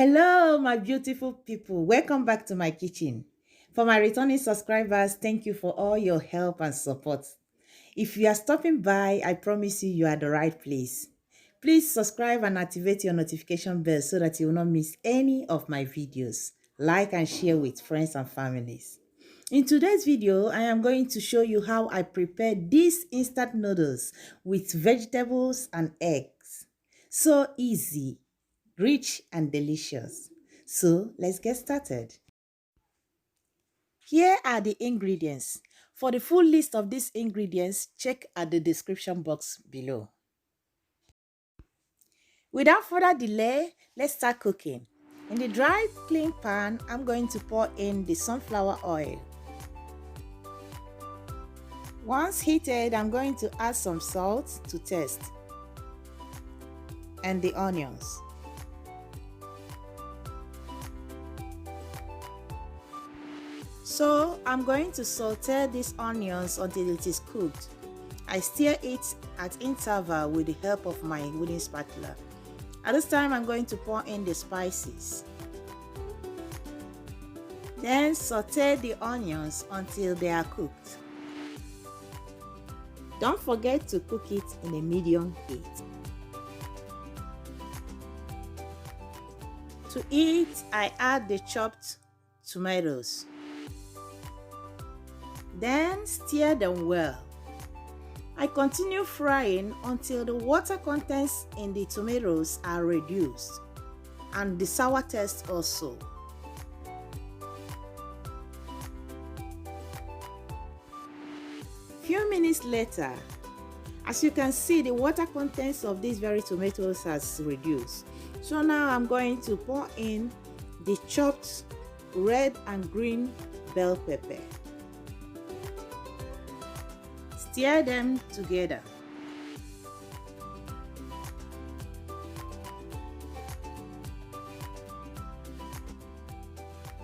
Hello, my beautiful people. Welcome back to my kitchen. For my returning subscribers, thank you for all your help and support. If you are stopping by, I promise you are at the right place. Please subscribe and activate your notification bell so that you will not miss any of my videos. Like and share with friends and families. In today's video, I am going to show you how I prepare these instant noodles with vegetables and eggs. So easy, rich and delicious. So let's get started. Here are the ingredients. For the full list of these ingredients, check at the description box below. Without further delay, let's start cooking. In the dry, clean pan, I'm going to pour in the sunflower oil. Once heated, I'm going to add some salt to taste and the onions. So I'm going to saute these onions until it is cooked. I stir it at interval with the help of my wooden spatula. At this time, I'm going to pour in the spices. Then saute the onions until they are cooked. Don't forget to cook it in a medium heat. To eat, I add the chopped tomatoes. Then stir them well. I continue frying until the water contents in the tomatoes are reduced and the sour taste also. Few minutes later, as you can see, the water contents of these very tomatoes has reduced. So now I'm going to pour in the chopped red and green bell pepper. Stir them together.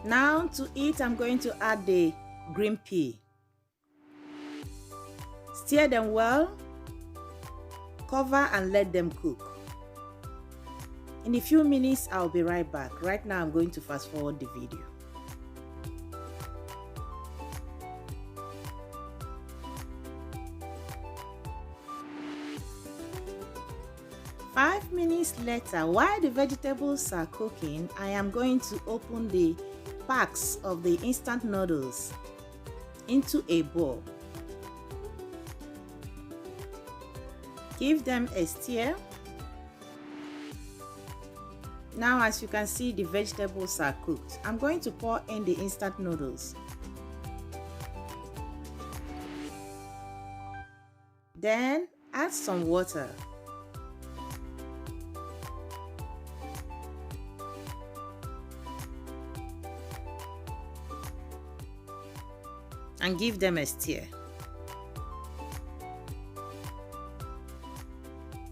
Now to eat, I'm going to add the green pea. Stir them well, cover and let them cook. In a few minutes, I'll be right back. Right now, I'm going to fast forward the video. Five minutes later, while the vegetables are cooking, I am going to open the packs of the instant noodles into a bowl. Give them a stir. Now, as you can see, the vegetables are cooked. I'm going to pour in the instant noodles. Then add some water. And give them a stir.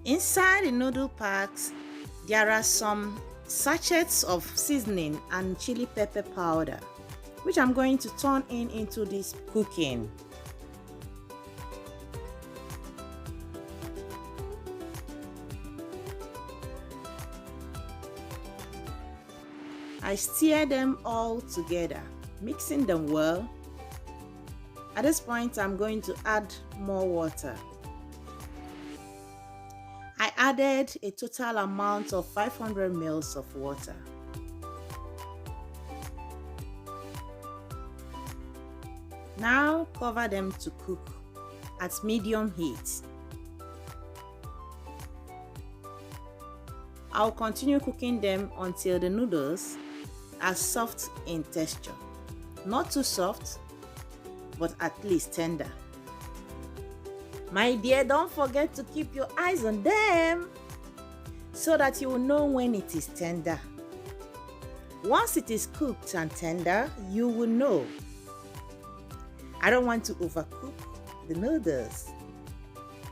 Inside the noodle packs, there are some sachets of seasoning and chili pepper powder, which I'm going to turn into this cooking. I stir them all together, mixing them well. At this point, I'm going to add more water. I added a total amount of 500 ml of water. Now cover them to cook at medium heat. I'll continue cooking them until the noodles are soft in texture. Not too soft, but at least tender. My dear, don't forget to keep your eyes on them so that you will know when it is tender. Once it is cooked and tender, you will know. I don't want to overcook the noodles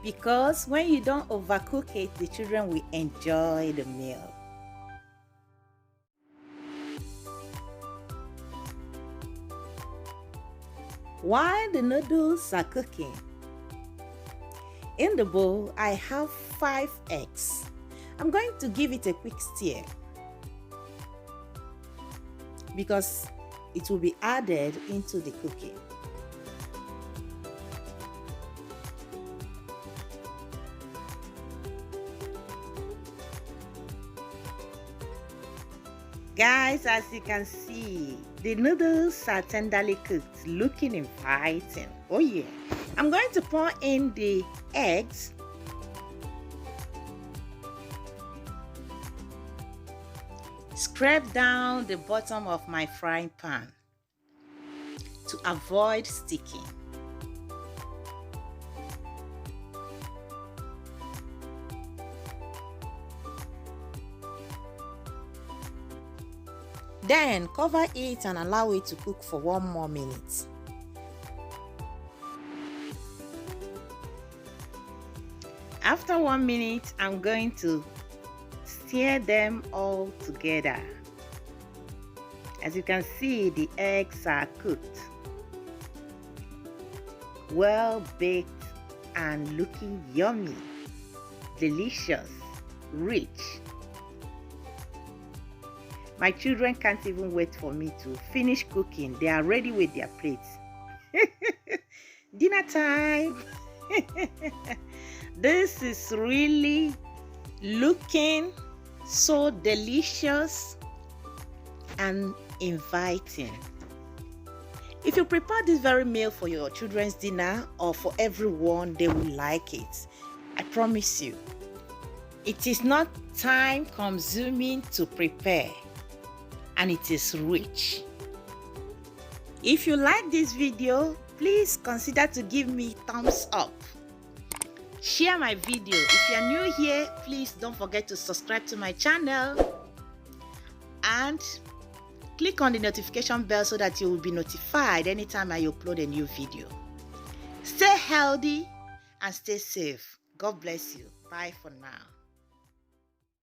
because when you don't overcook it, the children will enjoy the meal. While the noodles are cooking, in the bowl, I have 5 eggs. I'm going to give it a quick stir. because it will be added into the cooking. Guys, as you can see, the noodles are tenderly cooked, looking inviting. Oh yeah. I'm going to pour in the eggs. Scrape down the bottom of my frying pan to avoid sticking. Then cover it and allow it to cook for 1 more minute. After 1 minute, I'm going to stir them all together. As you can see, the eggs are cooked, well baked and looking yummy, delicious, rich. My children can't even wait for me to finish cooking. They are ready with their plates. Dinner time! This is really looking so delicious and inviting. If you prepare this very meal for your children's dinner or for everyone, they will like it. I promise you. It is not time consuming to prepare, and it is rich. If you like this video, please consider to give me thumbs up. Share my video. If you are new here, please don't forget to subscribe to my channel and click on the notification bell so that you will be notified anytime I upload a new video. Stay healthy and stay safe. God bless you. Bye for now.